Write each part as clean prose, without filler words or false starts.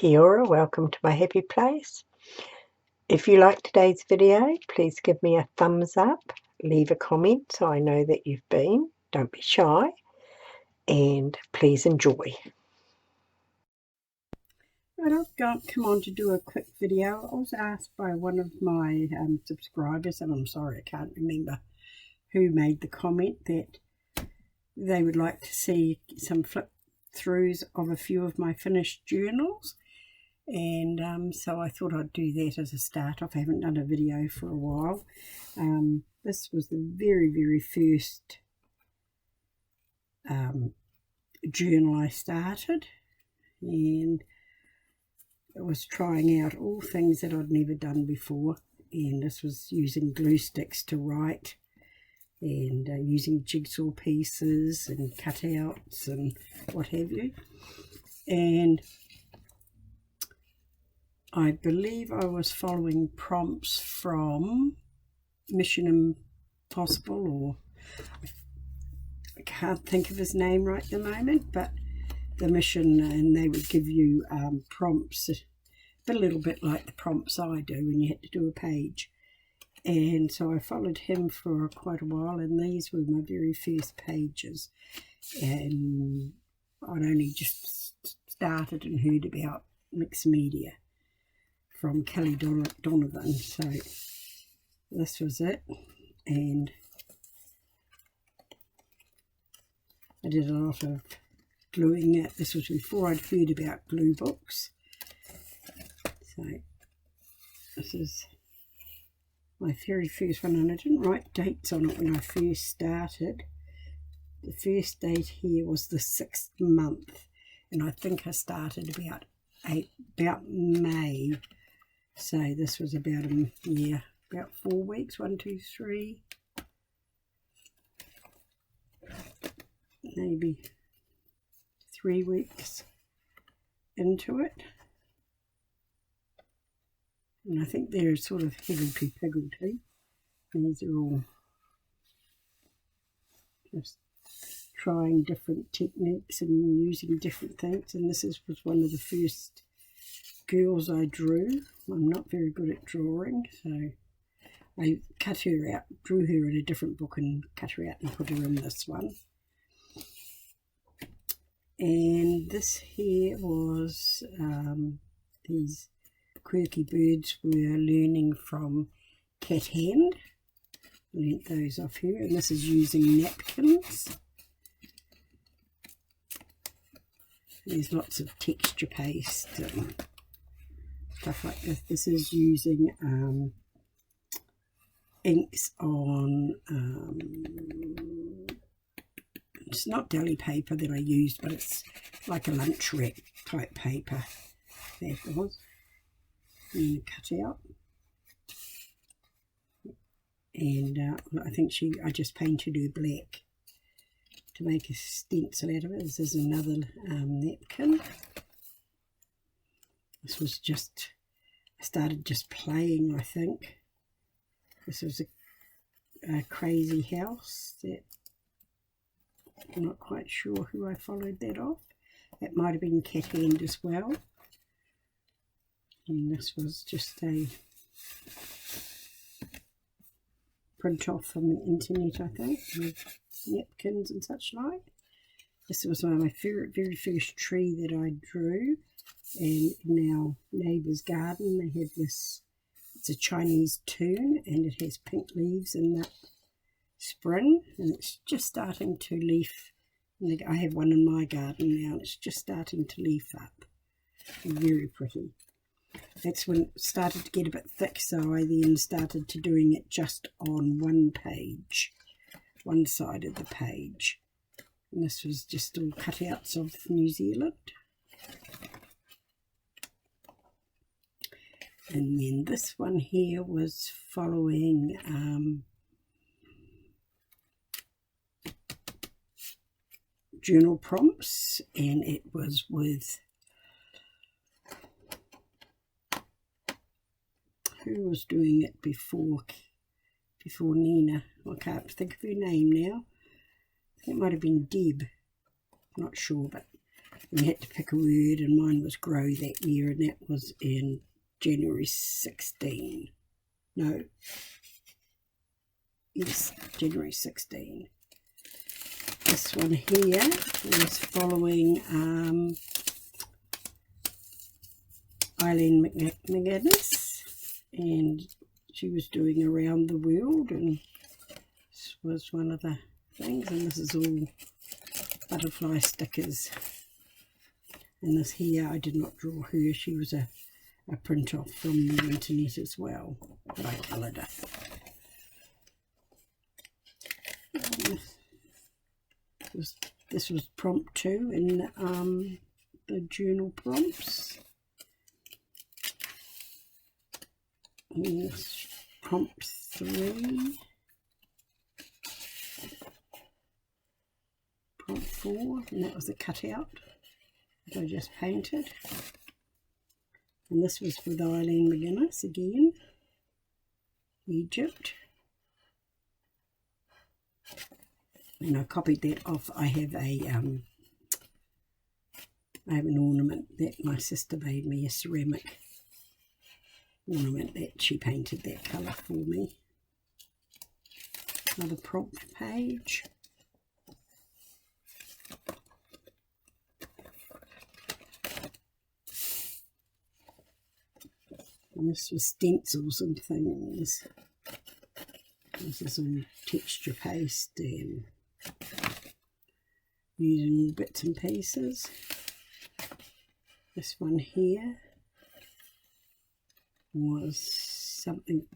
Kia ora, welcome to my happy place. If you like today's video, please give me a thumbs up, leave a comment so I know that you've been. Don't be shy, and please enjoy. Right, I've come on to do a quick video. I was asked by one of my subscribers, and I'm sorry I can't remember who made the comment, that they would like to see some flip throughs of a few of my finished journals. And so I thought I'd do that as a start off. I haven't done a video for a while. This was the very first journal I started, and I was trying out all things that I'd never done before, and this was using glue sticks to write, and using jigsaw pieces and cutouts and what have you. And I believe I was following prompts from Mission Impossible, or I can't think of his name right at the moment, but the mission, and they would give you prompts, a little bit like the prompts I do when you had to do a page. And so I followed him for quite a while, and these were my very first pages. And I'd only just started and heard about mixed media from Kelly Donovan, so this was it. And I did a lot of gluing it. This was before I'd heard about glue books. So this is my very first one, and I didn't write dates on it when I first started. The first date here was the 6th month, and I think I started about May. So this was about about 4 weeks, 1, 2, 3, maybe 3 weeks into it. And I think they're sort of higgledy-piggledy. These are all just trying different techniques and using different things. And this was one of the first girls I drew. I'm not very good at drawing, so I cut her out, drew her in a different book and cut her out and put her in this one. And this here was these quirky birds were learning from Cat Hand. Learnt those off her, and this is using napkins. There's lots of texture paste and stuff like this. This is using inks on, it's not deli paper that I used, but it's like a lunch wrap type paper. There it was. And cut out. And I think I just painted her black to make a stencil out of it. This is another napkin. This was just, I started just playing, I think. This was a crazy house that I'm not quite sure who I followed that off. That might have been Cat Hand as well. And this was just a print off from the internet, I think, with napkins and such like. This was one of my very first tree that I drew. And in our neighbour's garden they had this, it's a Chinese tune, and it has pink leaves in the spring, and it's just starting to leaf. And I have one in my garden now, and it's just starting to leaf up. Very pretty. That's when it started to get a bit thick, so I then started to doing it just on one page, one side of the page. And this was just all cutouts of New Zealand. And then this one here was following journal prompts, and it was with, who was doing it before Nina? I can't think of her name now. I think it might have been Deb. I'm not sure, but And you had to pick a word, and mine was grow that year, and that was in January 16. No. Yes, January 16. This one here was following Eileen McGinnis, and she was doing Around the World, and this was one of the things, and this is all butterfly stickers. And this here, I did not draw her, she was a print off from the internet as well, but I coloured her. This was prompt 2 in the journal prompts. And this prompt 3. Prompt 4, and that was a cutout that I just painted. And this was with Eileen McGinnis again, Egypt. And I copied that off. I have an ornament that my sister made me, a ceramic ornament that she painted that colour for me. Another prompt page. And this was stencils and things. This is all texture paste and using all bits and pieces. This one here was something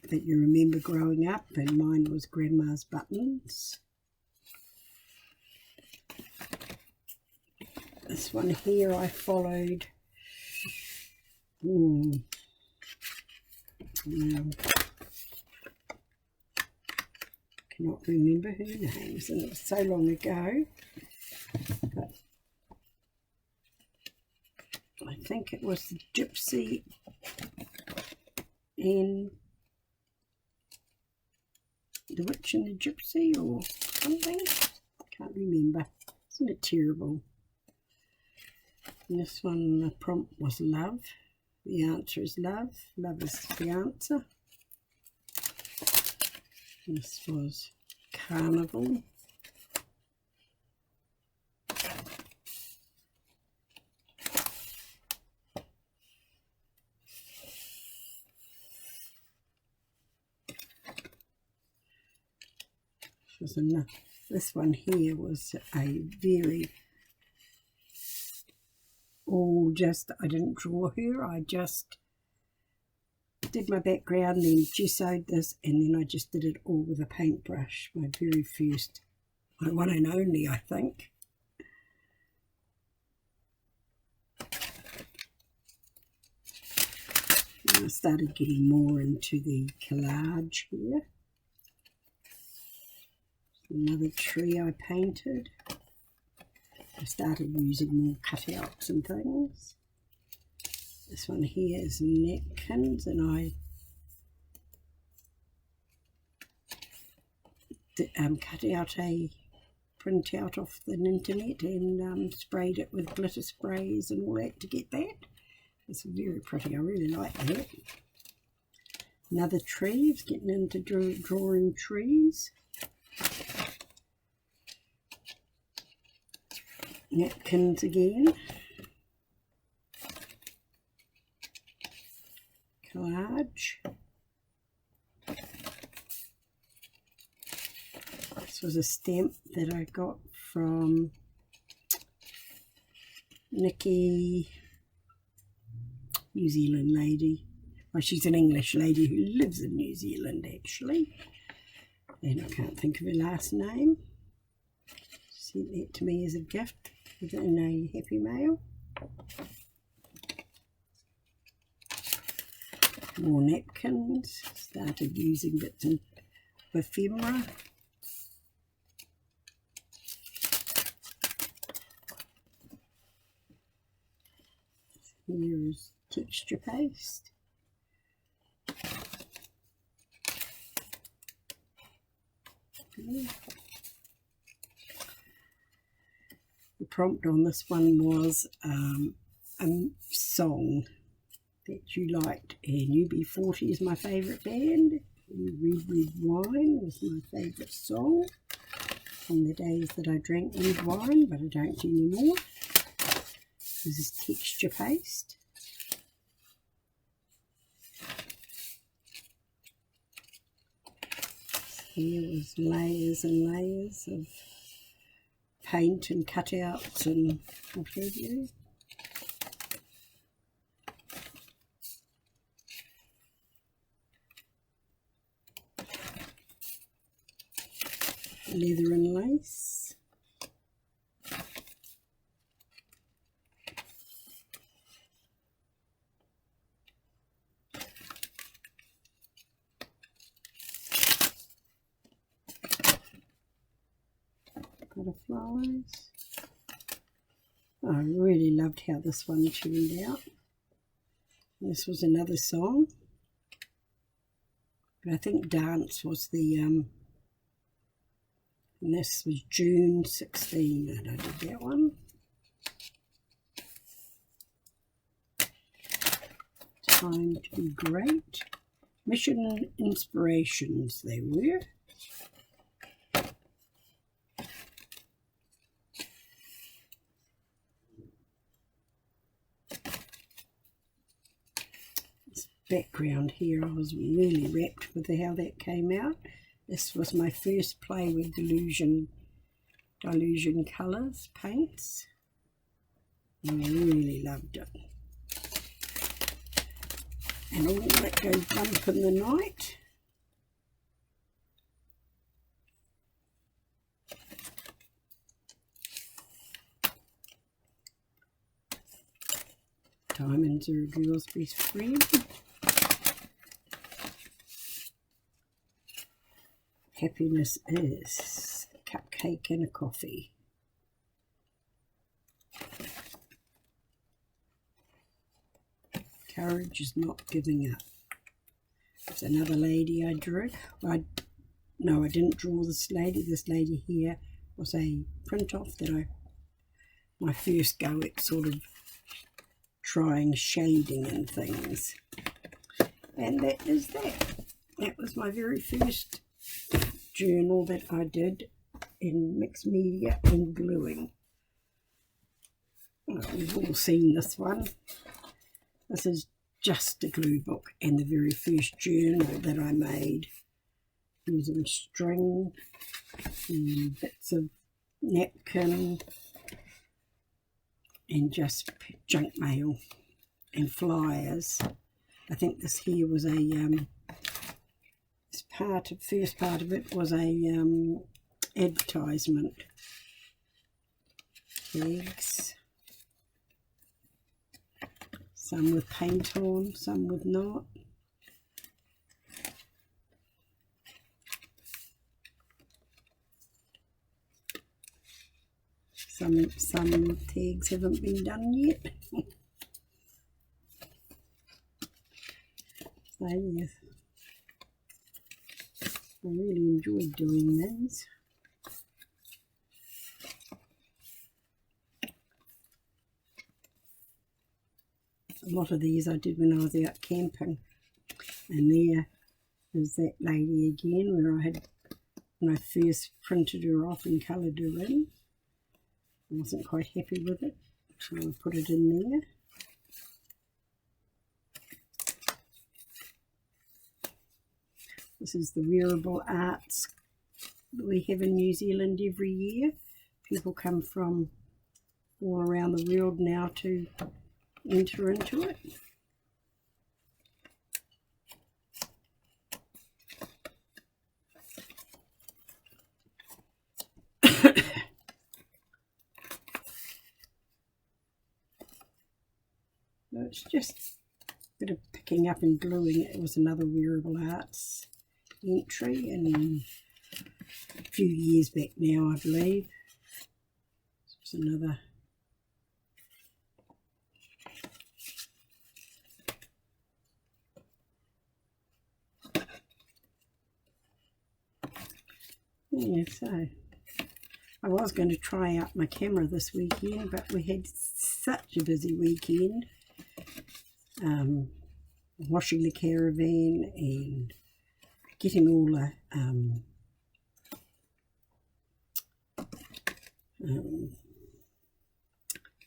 that you remember growing up, and mine was Grandma's buttons. This one here I followed cannot remember her names, and it was so long ago, but I think it was the Gypsy and the Witch and the Gypsy or something. Can't remember. Isn't it terrible? And this one, the prompt was love. The answer is love. Love is the answer. This was carnival. This one here was a very I didn't draw her, I just did my background, then gessoed this, and then I just did it all with a paintbrush. My very first, my one and only, I think. And I started getting more into the collage here. Another tree I painted. I started using more cutouts and things. This one here is napkins, and I cut out a printout off the internet and sprayed it with glitter sprays and all that to get that. It's very pretty, I really like that. Another tree, it's getting into drawing trees. Napkins again. Collage. This was a stamp that I got from Nikki, New Zealand lady. Well, she's an English lady who lives in New Zealand actually, and I can't think of her last name. She sent that to me as a gift within a Happy Mail. More napkins. Started using bits of ephemera. Here is texture paste. The prompt on this one was a song that you liked, and UB40 is my favourite band. Red Red Wine was my favourite song from the days that I drank red wine, but I don't anymore. This is texture paste. Here was layers and layers of paint and cutouts and what have you. Leather and lace. Butterflies. I really loved how this one turned out. This was another song, but I think Dance was the and this was June 16 that I did that one. Time to be Great. Mission Inspirations they were. This background here, I was really wrapped with how that came out. This was my first play with Delusion Colours paints, and I really loved it. And all that goes bump in the night. Diamonds are a girl's best friend. Happiness is a cupcake and a coffee. Courage is not giving up. There's another lady I drew. No, I didn't draw this lady. This lady here was a print off that my first go at sort of trying shading and things. And that is that. That was my very first journal that I did in mixed media and gluing. Oh, we've all seen this one. This is just a glue book and the very first journal that I made using string and bits of napkin and just junk mail and flyers. I think this here was a first part of it was a advertisement. Eggs. Some with paint on, some with not. Some tags haven't been done yet. So yes, I really enjoyed doing these. A lot of these I did when I was out camping, and there is that lady again where when I first printed her off and coloured her in. I wasn't quite happy with it, so I put it in there. This is the wearable arts that we have in New Zealand every year. People come from all around the world now to enter into it. So it's just a bit of picking up and gluing. It was another wearable arts entry and a few years back now, I believe. It's another yeah, so I was going to try out my camera this weekend, but we had such a busy weekend. Washing the caravan and getting all the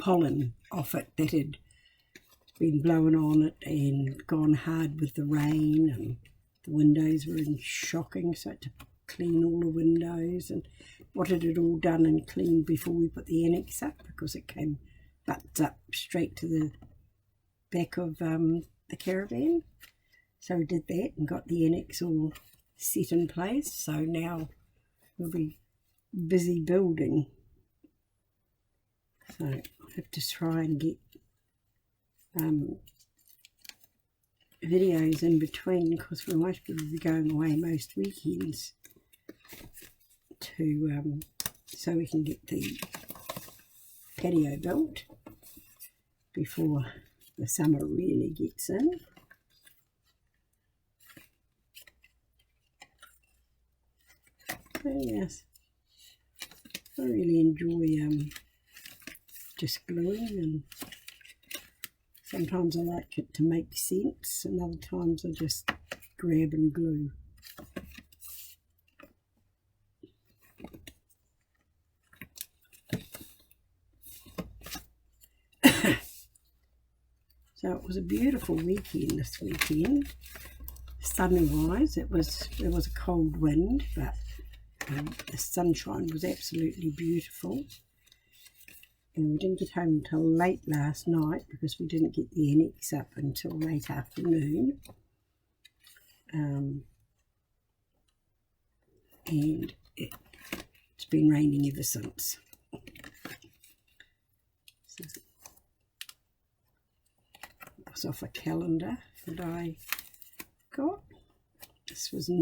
pollen off it that had been blowing on it and gone hard with the rain, and the windows were in shocking, so I had to clean all the windows and wanted it all done and cleaned before we put the annex up, because it came butts up straight to the back of the caravan. So we did that and got the annex all set in place, so now we'll be busy building. So I have to try and get videos in between, because we won't be going away most weekends, to so we can get the patio built before the summer really gets in. So yes, I really enjoy just gluing, and sometimes I like it to make sense, and other times I just grab and glue. So it was a beautiful weekend this weekend. Sun-wise, there was a cold wind, but the sunshine was absolutely beautiful. And we didn't get home until late last night, because we didn't get the annex up until late afternoon. And it's been raining ever since. So it was off a calendar that I got. This was oh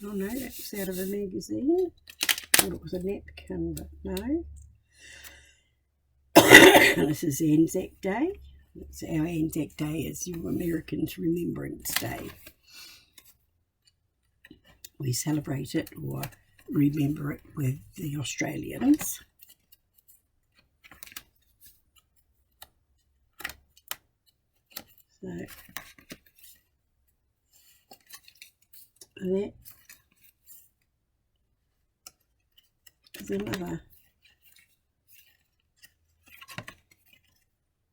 no, that was out of a magazine. Thought it was a napkin, but no. This is Anzac Day. It's our Anzac Day, is your Americans' Remembrance Day. We celebrate it or remember it with the Australians. So that is another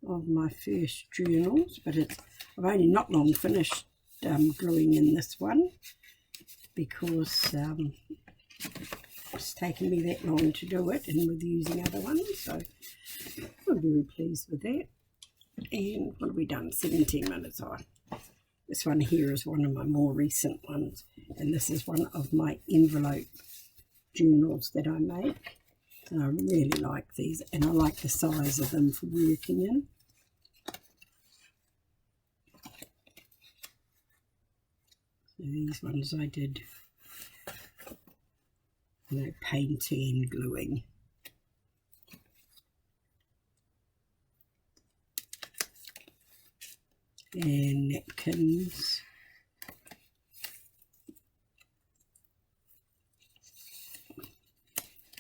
of my first journals, but I've only not long finished gluing in this one, because it's taken me that long to do it, and with using other ones, so I'm very pleased with that. And what have we done? 17 minutes on. This one here is one of my more recent ones, and this is one of my envelope journals that I make, and I really like these, and I like the size of them for working in. So these ones I did, painting and gluing. And napkins.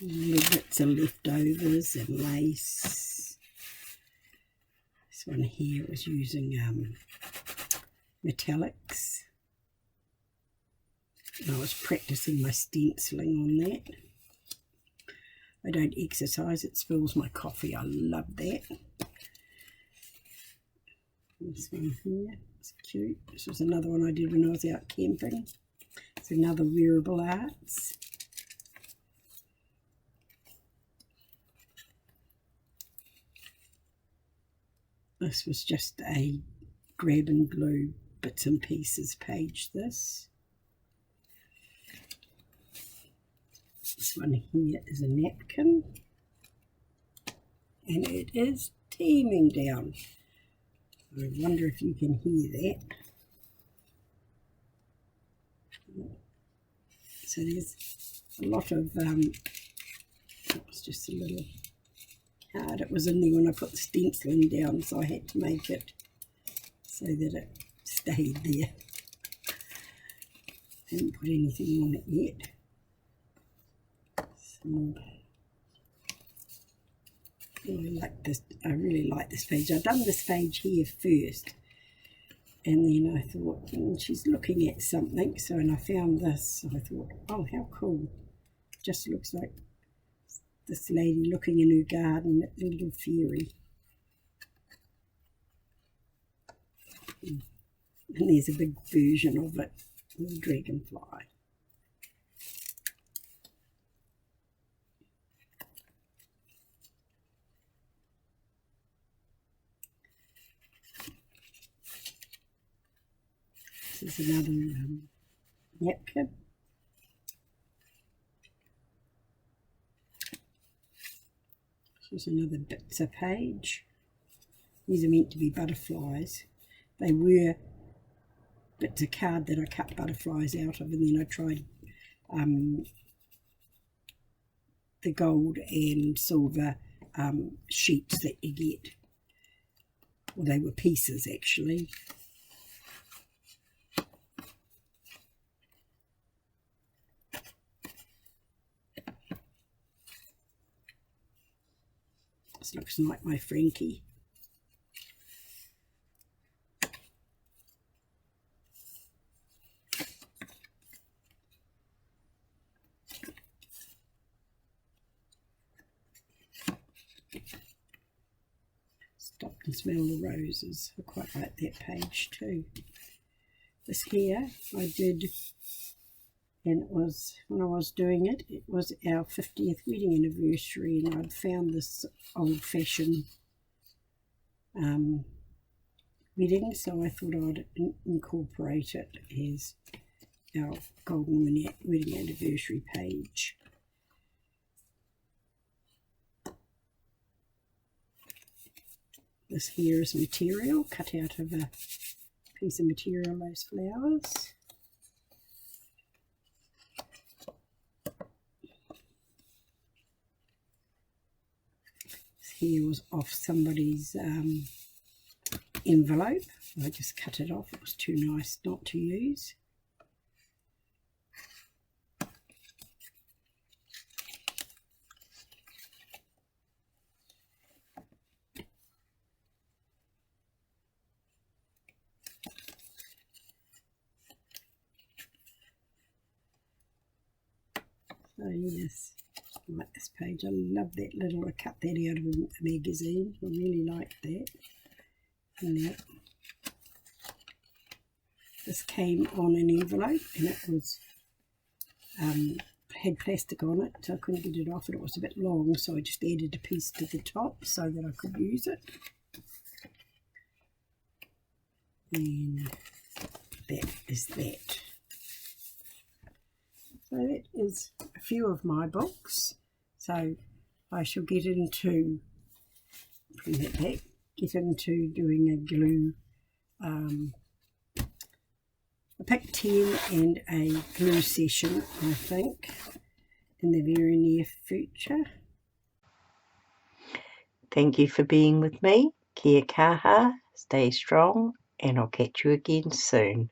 Little bits of leftovers and lace. This one here was using metallics. And I was practicing my stenciling on that. I don't exercise, it spills my coffee. I love that. This one here, it's cute. This was another one I did when I was out camping. It's another wearable arts. This was just a grab and glue bits and pieces page, this. This one here is a napkin, and it is teeming down. I wonder if you can hear that. So there's a lot of, it was just a little card. It was in there when I put the stenciling down, so I had to make it so that it stayed there. Haven't put anything on it yet. So I really like this page. I've done this page here first, and then I thought, she's looking at something, so and I found this, so I thought, oh, how cool. Just looks like this lady looking in her garden at the little fairy. And there's a big version of it, the dragonfly. This is another napkin. This is another bits of page. These are meant to be butterflies. They were bits of card that I cut butterflies out of, and then I tried the gold and silver sheets that you get. Well, they were pieces actually. This looks like my Frankie. Stop and smell the roses. I quite like that page too. This here I did, and it was, when I was doing it, it was our 50th wedding anniversary, and I'd found this old-fashioned wedding, so I thought I'd incorporate it as our golden wedding anniversary page. This here is material cut out of a piece of material, those flowers. This here was off somebody's envelope. I just cut it off, it was too nice not to use. So yes, I like this page. I love that little, I cut that out of a magazine. I really like that. And that. This came on an envelope, and it was had plastic on it, so I couldn't get it off, and it was a bit long, so I just added a piece to the top so that I could use it. And that is that. So that is a few of my books. So I shall get into, bring that back, get into doing a glue, I picked 10 and a glue session, I think, in the very near future. Thank you for being with me. Kia kaha, stay strong, and I'll catch you again soon.